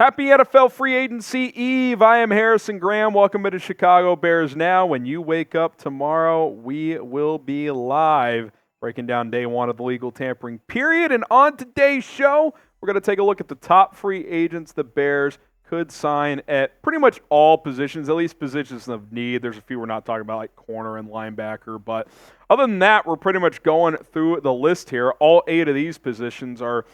Happy NFL Free Agency Eve. I am Harrison Graham. Welcome to Chicago Bears Now. When you wake up tomorrow, we will be live breaking down day one of the legal tampering period. And on today's show, we're going to take a look at the top free agents the Bears could sign at pretty much all positions, at least positions of need. There's a few we're not talking about, like corner and linebacker. But other than that, we're pretty much going through the list here. All 8 of these positions are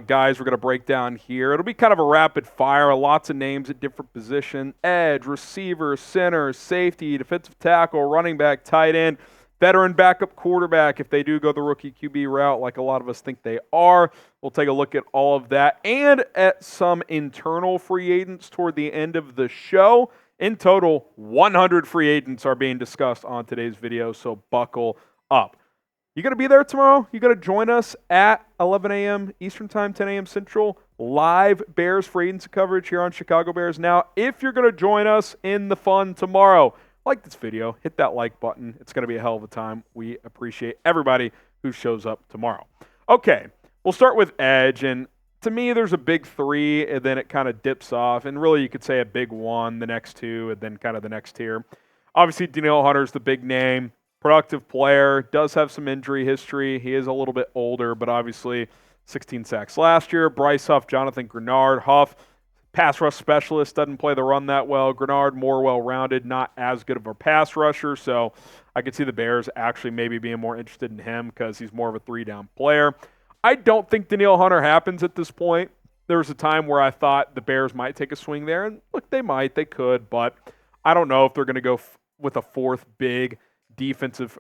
guys we're going to break down here. It'll be kind of a rapid fire, lots of names at different positions: edge, receiver, center, safety, defensive tackle, running back, tight end, veteran backup quarterback if they do go the rookie QB route like a lot of us think they are. We'll take a look at all of that and at some internal free agents toward the end of the show. In total, 100 free agents are being discussed on today's video, so buckle up. You going to be there tomorrow? You going to join us at 11 a.m. Eastern Time, 10 a.m. Central, live Bears free agency coverage here on Chicago Bears Now. If you're going to join us in the fun tomorrow, like this video, hit that like button. It's going to be a hell of a time. We appreciate everybody who shows up tomorrow. Okay, we'll start with edge, and to me, there's a big 3, and then it kind of dips off, and really you could say a big 1, the next 2, and then kind of the next tier. Obviously, Danielle Hunter's the big name. Productive player, does have some injury history. He is a little bit older, but obviously 16 sacks last year. Bryce, Huff, Jonathan Greenard. Huff, pass rush specialist, doesn't play the run that well. Greenard, more well-rounded, not as good of a pass rusher, so I could see the Bears actually maybe being more interested in him because he's more of a 3-down player. I don't think Danielle Hunter happens at this point. There was a time where I thought the Bears might take a swing there, and look, they might, they could, but I don't know if they're going to go with a 4th big defensive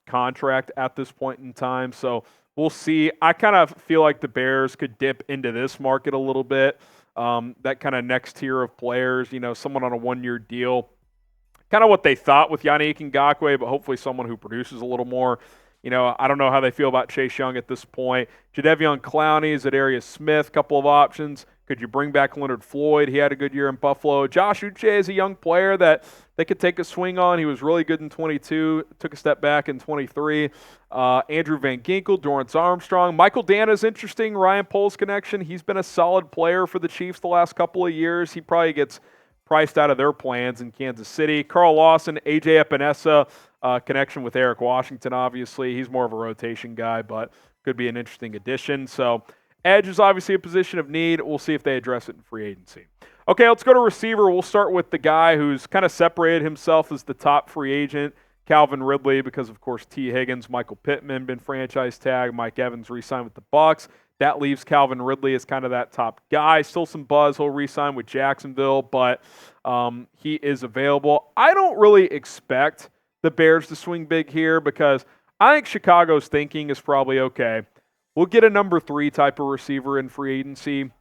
contract at this point in time. So we'll see. I kind of feel like the Bears could dip into this market a little bit. That kind of next tier of players, someone on a 1-year deal. Kind of what they thought with Yannick Ngakoue, but hopefully someone who produces a little more. I don't know how they feel about Chase Young at this point. Jadeveon, Clowney, Za'Darius Smith, couple of options. Could you bring back Leonard, Floyd? He had a good year in Buffalo. Josh Uche is a young player that they could take a swing on. He was really good in 22, took a step back in 23. Andrew Van Ginkel, Dorance Armstrong. Michael Danna is interesting. Ryan Poles connection. He's been a solid player for the Chiefs the last couple of years. He probably gets priced out of their plans in Kansas City. Carl Lawson, AJ Epenesa, connection with Eric Washington, obviously. He's more of a rotation guy, but could be an interesting addition. So edge is obviously a position of need. We'll see if they address it in free agency. Okay, let's go to receiver. We'll start with the guy who's kind of separated himself as the top free agent, Calvin Ridley, because, of course, T. Higgins, Michael Pittman been franchise tagged, Mike Evans re-signed with the Bucs. That leaves Calvin Ridley as kind of that top guy. Still some buzz. He'll re-sign with Jacksonville, but he is available. I don't really expect the Bears to swing big here because I think Chicago's thinking is probably, okay, we'll get a number 3 type of receiver in free agency,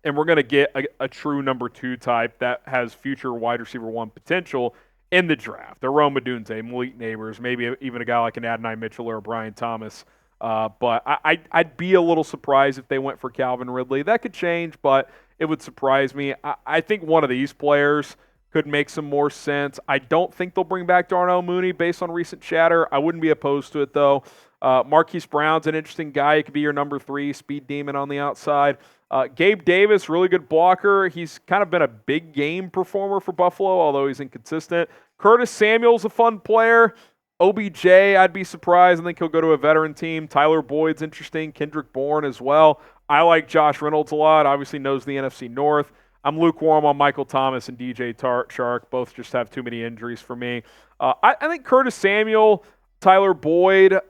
and we're going to get a true number 2 type that has future wide receiver 1 potential in the draft. A Rome Odunze, Malik Neighbors, maybe even a guy like an Adonai Mitchell or a Brian Thomas. But I'd be a little surprised if they went for Calvin Ridley. That could change, but it would surprise me. I think one of these players could make some more sense. I don't think they'll bring back Darnell Mooney based on recent chatter. I wouldn't be opposed to it, though. Marquise Brown's an interesting guy. He could be your number 3 speed demon on the outside. Gabe Davis, really good blocker. He's kind of been a big game performer for Buffalo, although he's inconsistent. Curtis Samuel's a fun player. OBJ, I'd be surprised. I think he'll go to a veteran team. Tyler Boyd's interesting. Kendrick Bourne as well. I like Josh Reynolds a lot. Obviously knows the NFC North. I'm lukewarm on Michael Thomas and DJ Chark. Both just have too many injuries for me. I think Curtis Samuel, Tyler Boyd,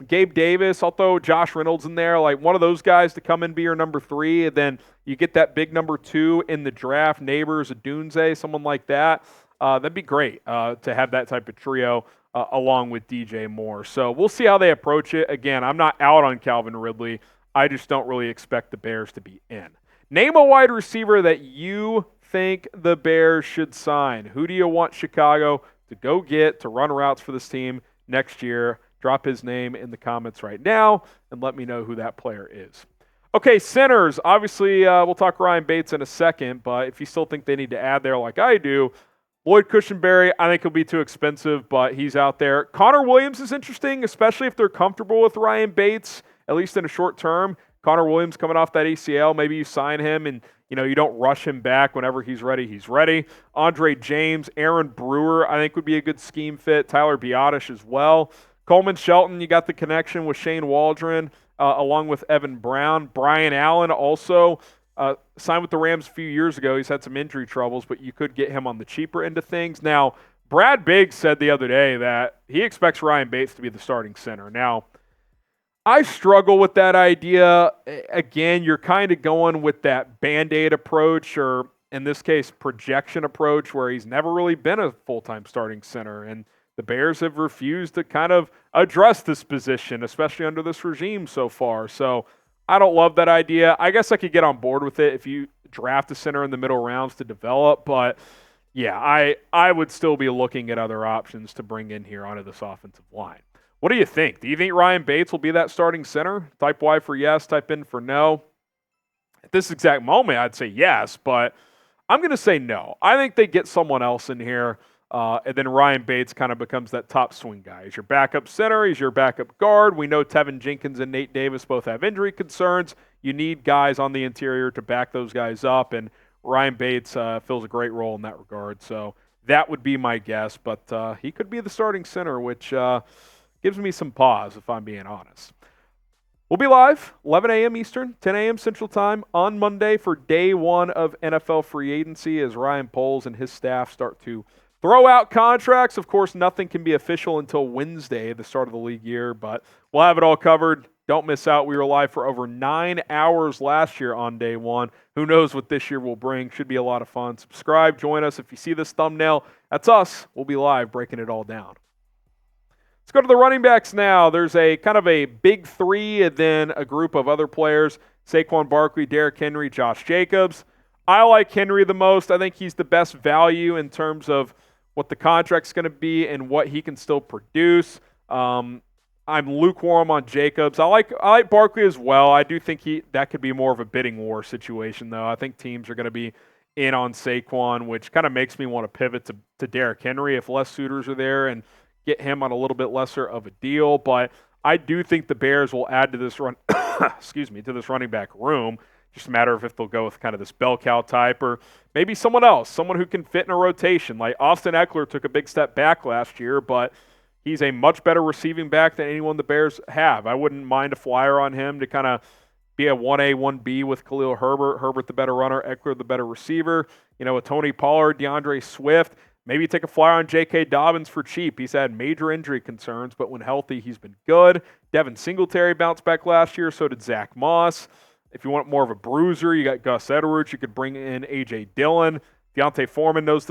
Gabe Davis, I'll throw Josh Reynolds in there. Like one of those guys to come and be your number 3, and then you get that big number 2 in the draft, Neighbors, Odunze, someone like that. That'd be great to have that type of trio along with DJ Moore. So we'll see how they approach it. Again, I'm not out on Calvin Ridley. I just don't really expect the Bears to be in. Name a wide receiver that you think the Bears should sign. Who do you want Chicago to go get to run routes for this team next year? Drop his name in the comments right now and let me know who that player is. Okay, centers. Obviously, we'll talk Ryan Bates in a second, but if you still think they need to add there like I do, Lloyd Cushenberry, I think he'll be too expensive, but he's out there. Connor Williams is interesting, especially if they're comfortable with Ryan Bates, at least in a short term. Connor Williams coming off that ACL, maybe you sign him and You don't rush him back. Whenever he's ready, he's ready. Andre James, Aaron Brewer, I think would be a good scheme fit. Tyler Biotish as well. Coleman Shelton, you got the connection with Shane Waldron, along with Evan Brown. Brian Allen also signed with the Rams a few years ago. He's had some injury troubles, but you could get him on the cheaper end of things. Now, Brad Biggs said the other day that he expects Ryan Bates to be the starting center. Now, I struggle with that idea. Again, you're kind of going with that Band-Aid approach, or in this case, projection approach, where he's never really been a full-time starting center. And the Bears have refused to kind of address this position, especially under this regime so far. So I don't love that idea. I guess I could get on board with it if you draft a center in the middle rounds to develop. But, yeah, I would still be looking at other options to bring in here onto this offensive line. What do you think? Do you think Ryan Bates will be that starting center? Type Y for yes, type in for no. At this exact moment, I'd say yes, but I'm going to say no. I think they get someone else in here, and then Ryan Bates kind of becomes that top swing guy. He's your backup center. He's your backup guard. We know Tevin Jenkins and Nate Davis both have injury concerns. You need guys on the interior to back those guys up, and Ryan Bates fills a great role in that regard. So that would be my guess, but he could be the starting center, which gives me some pause, if I'm being honest. We'll be live 11 a.m. Eastern, 10 a.m. Central Time on Monday for day one of NFL free agency as Ryan Poles and his staff start to throw out contracts. Of course, nothing can be official until Wednesday, the start of the league year, but we'll have it all covered. Don't miss out. We were live for over 9 hours last year on day one. Who knows what this year will bring? Should be a lot of fun. Subscribe, join us. If you see this thumbnail, that's us. We'll be live breaking it all down. Let's go to the running backs now. There's a kind of a big three and then a group of other players. Saquon Barkley, Derrick Henry, Josh Jacobs. I like Henry the most. I think he's the best value in terms of what the contract's going to be and what he can still produce. I'm lukewarm on Jacobs. I like Barkley as well. I do think that could be more of a bidding war situation, though. I think teams are going to be in on Saquon, which kind of makes me want to pivot to Derrick Henry if less suitors are there and get him on a little bit lesser of a deal. But I do think the Bears will add to this to this running back room. Just a matter of if they'll go with kind of this bell cow type or maybe someone else, someone who can fit in a rotation. Like Austin Eckler took a big step back last year, but he's a much better receiving back than anyone the Bears have. I wouldn't mind a flyer on him to kind of be a 1A, 1B with Khalil Herbert. Herbert the better runner, Eckler the better receiver. With Tony Pollard, DeAndre Swift. Maybe take a flyer on J.K. Dobbins for cheap. He's had major injury concerns, but when healthy, he's been good. Devin Singletary bounced back last year, so did Zach Moss. If you want more of a bruiser, you got Gus Edwards. You could bring in A.J. Dillon. Deontay Foreman knows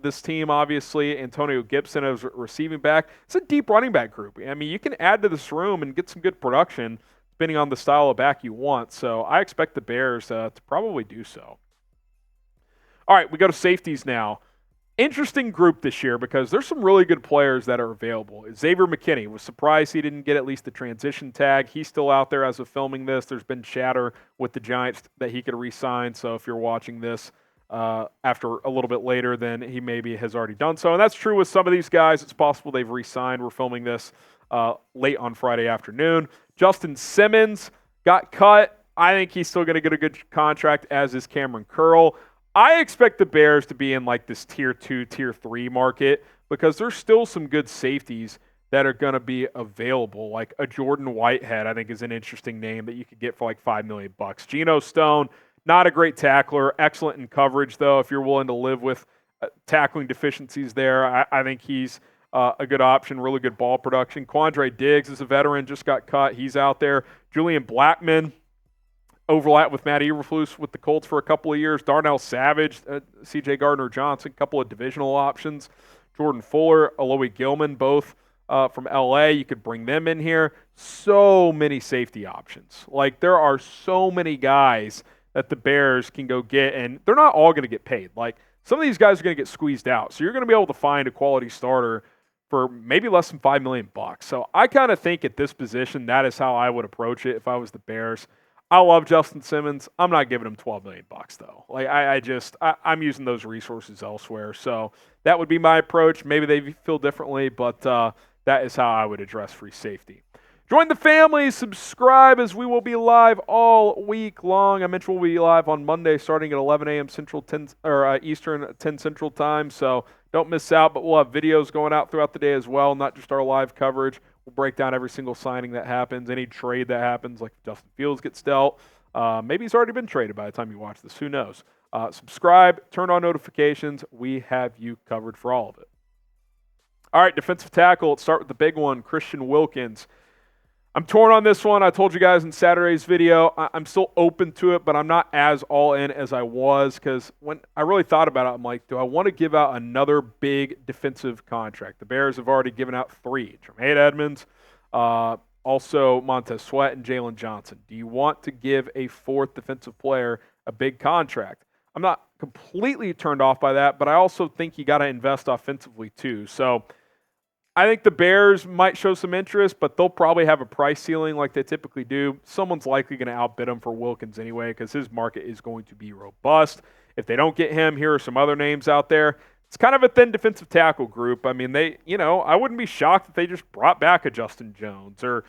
this team, obviously. Antonio Gibson as receiving back. It's a deep running back group. I mean, you can add to this room and get some good production depending on the style of back you want. So I expect the Bears to probably do so. All right, we go to safeties now. Interesting group this year because there's some really good players that are available. Xavier McKinney was surprised he didn't get at least the transition tag. He's still out there as of filming this. There's been chatter with the Giants that he could re-sign. So if you're watching this after a little bit later, then he maybe has already done so. And that's true with some of these guys. It's possible they've re-signed. We're filming this late on Friday afternoon. Justin Simmons got cut. I think he's still going to get a good contract, as is Cameron Curl. I expect the Bears to be in like this tier 2, tier 3 market because there's still some good safeties that are going to be available. Like a Jordan Whitehead, I think, is an interesting name that you could get for like $5 million. Geno Stone, not a great tackler, excellent in coverage though. If you're willing to live with tackling deficiencies there, I think he's a good option, really good ball production. Quandre Diggs is a veteran, just got cut. He's out there. Julian Blackmon, overlap with Matt Eberflus with the Colts for a couple of years. Darnell Savage, C.J. Gardner-Johnson, a couple of divisional options. Jordan Fuller, Alohi Gilman, both from L.A. You could bring them in here. So many safety options. Like, there are so many guys that the Bears can go get, and they're not all going to get paid. Like, some of these guys are going to get squeezed out. So you're going to be able to find a quality starter for maybe less than $5 million. So I kind of think at this position, that is how I would approach it if I was the Bears. I love Justin Simmons. I'm not giving him $12 million though. Like I'm using those resources elsewhere. So that would be my approach. Maybe they feel differently, but that is how I would address free safety. Join the family, subscribe, as we will be live all week long. I mentioned we'll be live on Monday starting at 11 a.m. Central, Eastern, 10 Central time, so don't miss out. But we'll have videos going out throughout the day as well, not just our live coverage. We'll break down every single signing that happens, any trade that happens, like Justin Fields gets dealt. Maybe he's already been traded by the time you watch this. Who knows? Subscribe, turn on notifications. We have you covered for all of it. All right, defensive tackle. Let's start with the big one, Christian Wilkins. I'm torn on this one. I told you guys in Saturday's video, I'm still open to it, but I'm not as all in as I was, because when I really thought about it, I'm like, do I want to give out another big defensive contract? The Bears have already given out 3. Tremaine Edmunds, also Montez Sweat, and Jalen Johnson. Do you want to give a 4th defensive player a big contract? I'm not completely turned off by that, but I also think you got to invest offensively too. So I think the Bears might show some interest, but they'll probably have a price ceiling like they typically do. Someone's likely going to outbid him for Wilkins anyway, because his market is going to be robust. If they don't get him, here are some other names out there. It's kind of a thin defensive tackle group. I mean, I wouldn't be shocked if they just brought back a Justin Jones or,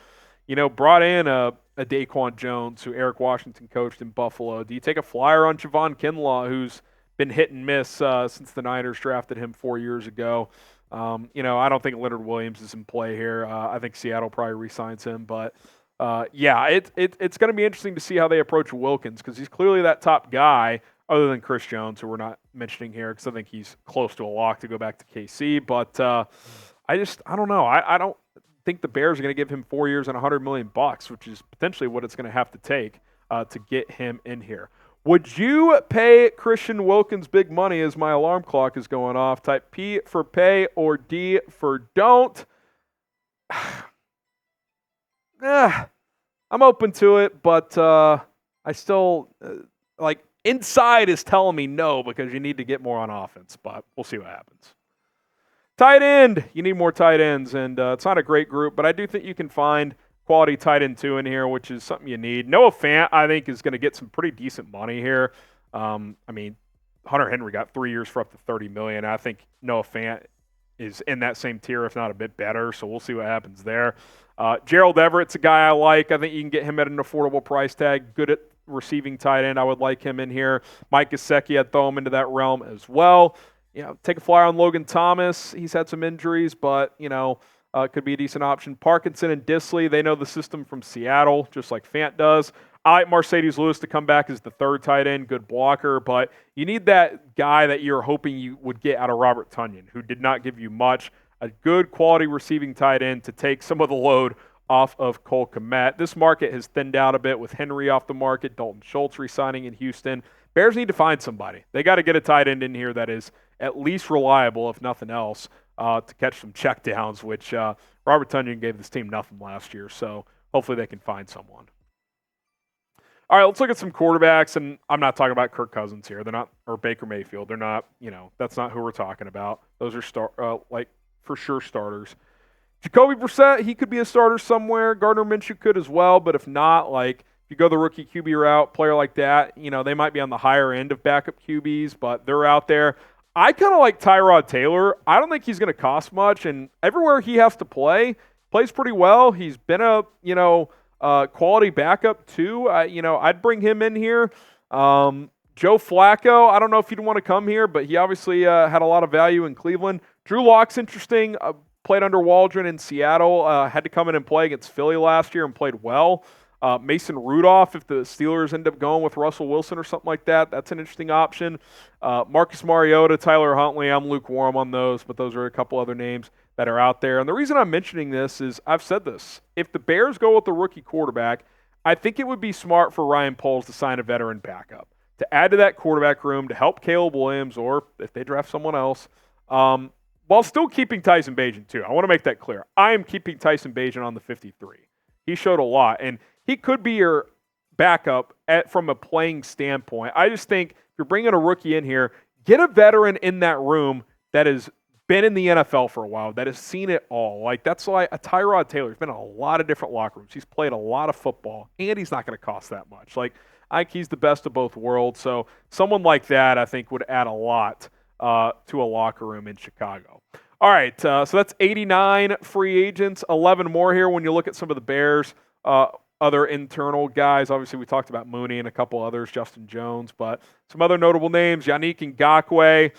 brought in a Daquan Jones, who Eric Washington coached in Buffalo. Do you take a flyer on Javon Kinlaw, who's been hit and miss since the Niners drafted him 4 years ago? I don't think Leonard Williams is in play here. I think Seattle probably re-signs him. But, it's going to be interesting to see how they approach Wilkins, because he's clearly that top guy, other than Chris Jones, who we're not mentioning here, because I think he's close to a lock to go back to KC. But I don't know. I don't think the Bears are going to give him 4 years and $100 million, which is potentially what it's going to have to take to get him in here. Would you pay Christian Wilkins big money as my alarm clock is going off? Type P for pay or D for don't. I'm open to it, but I still, inside is telling me no, because you need to get more on offense, but we'll see what happens. Tight end. You need more tight ends, and it's not a great group, but I do think you can find quality tight end 2 in here, which is something you need. Noah Fant, I think, is going to get some pretty decent money here. Hunter Henry got 3 years for up to $30 million. I think Noah Fant is in that same tier, if not a bit better, so we'll see what happens there. Gerald Everett's a guy I like. I think you can get him at an affordable price tag. Good at receiving tight end. I would like him in here. Mike Gesicki, I'd throw him into that realm as well. Take a flyer on Logan Thomas. He's had some injuries, but, could be a decent option. Parkinson and Disley, they know the system from Seattle, just like Fant does. I like Mercedes Lewis to come back as the 3rd tight end, good blocker, but you need that guy that you're hoping you would get out of Robert Tonyan, who did not give you much. A good quality receiving tight end to take some of the load off of Cole Kmet. This market has thinned out a bit with Henry off the market, Dalton Schultz re-signing in Houston. Bears need to find somebody. They got to get a tight end in here that is at least reliable, if nothing else, to catch some checkdowns, which Robert Tonyan gave this team nothing last year, so hopefully they can find someone. All right, let's look at some quarterbacks, and I'm not talking about Kirk Cousins here. They're not, or Baker Mayfield. They're not, that's not who we're talking about. Those are for sure starters. Jacoby Brissett, he could be a starter somewhere. Gardner Minshew could as well, but if not, if you go the rookie QB route, player like that, they might be on the higher end of backup QBs, but they're out there. I kind of like Tyrod Taylor. I don't think he's going to cost much, and everywhere he has to play, plays pretty well. He's been a, quality backup too. I'd bring him in here. Joe Flacco, I don't know if he'd want to come here, but he obviously had a lot of value in Cleveland. Drew Lock's interesting. Played under Waldron in Seattle. Had to come in and play against Philly last year and played well. Mason Rudolph, if the Steelers end up going with Russell Wilson or something like that, that's an interesting option. Marcus Mariota, Tyler Huntley, I'm lukewarm on those, but those are a couple other names that are out there. And the reason I'm mentioning this is I've said this. If the Bears go with the rookie quarterback, I think it would be smart for Ryan Poles to sign a veteran backup to add to that quarterback room to help Caleb Williams, or if they draft someone else, while still keeping Tyson Bagent too. I want to make that clear. I am keeping Tyson Bagent on the 53. He showed a lot, and he could be your backup from a playing standpoint. I just think if you're bringing a rookie in here, get a veteran in that room that has been in the NFL for a while, that has seen it all. That's like a Tyrod Taylor. He's been in a lot of different locker rooms. He's played a lot of football, and he's not going to cost that much. I think he's the best of both worlds. So someone like that, I think, would add a lot to a locker room in Chicago. All right, so that's 89 free agents, 11 more here when you look at some of the Bears' other internal guys. Obviously, we talked about Mooney and a couple others, Justin Jones, but some other notable names, Yannick Ngakoue.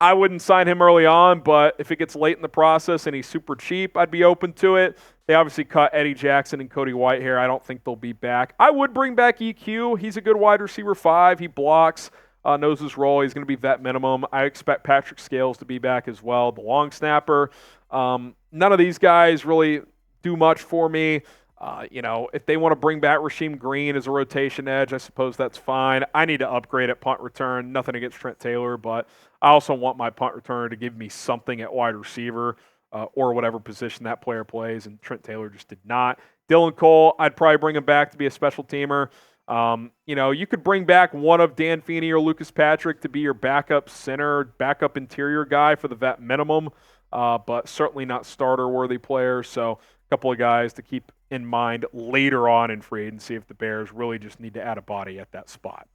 I wouldn't sign him early on, but if it gets late in the process and he's super cheap, I'd be open to it. They obviously cut Eddie Jackson and Cody Whitehair. I don't think they'll be back. I would bring back EQ. He's a good wide receiver 5. He blocks, knows his role. He's going to be vet minimum. I expect Patrick Scales to be back as well, the long snapper. None of these guys really do much for me. If they want to bring back Rasheem Green as a rotation edge, I suppose that's fine. I need to upgrade at punt return. Nothing against Trent Taylor, but I also want my punt returner to give me something at wide receiver or whatever position that player plays, and Trent Taylor just did not. Dylan Cole, I'd probably bring him back to be a special teamer. You could bring back one of Dan Feeney or Lucas Patrick to be your backup center, backup interior guy for the vet minimum, but certainly not starter-worthy players. So a couple of guys to keep in mind later on in free agency if the Bears really just need to add a body at that spot.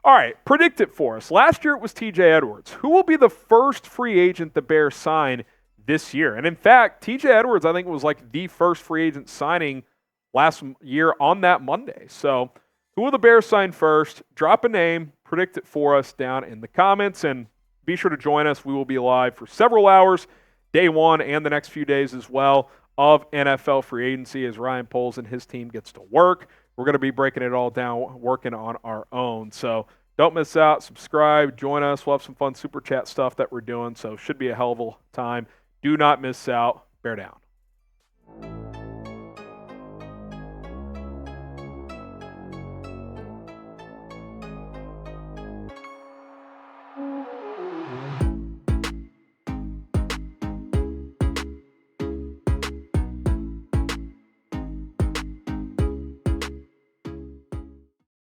All right, predict it for us. Last year it was TJ Edwards. Who will be the first free agent the Bears sign this year? And in fact, TJ Edwards, I think, was like the first free agent signing last year on that Monday. So who will the Bears sign first? Drop a name, predict it for us down in the comments, and be sure to join us. We will be live for several hours, day one and the next few days as well, of NFL free agency as Ryan Poles and his team gets to work. We're going to be breaking it all down, working on our own. So don't miss out. Subscribe. Join us. We'll have some fun super chat stuff that we're doing. So should be a hell of a time. Do not miss out. Bear down.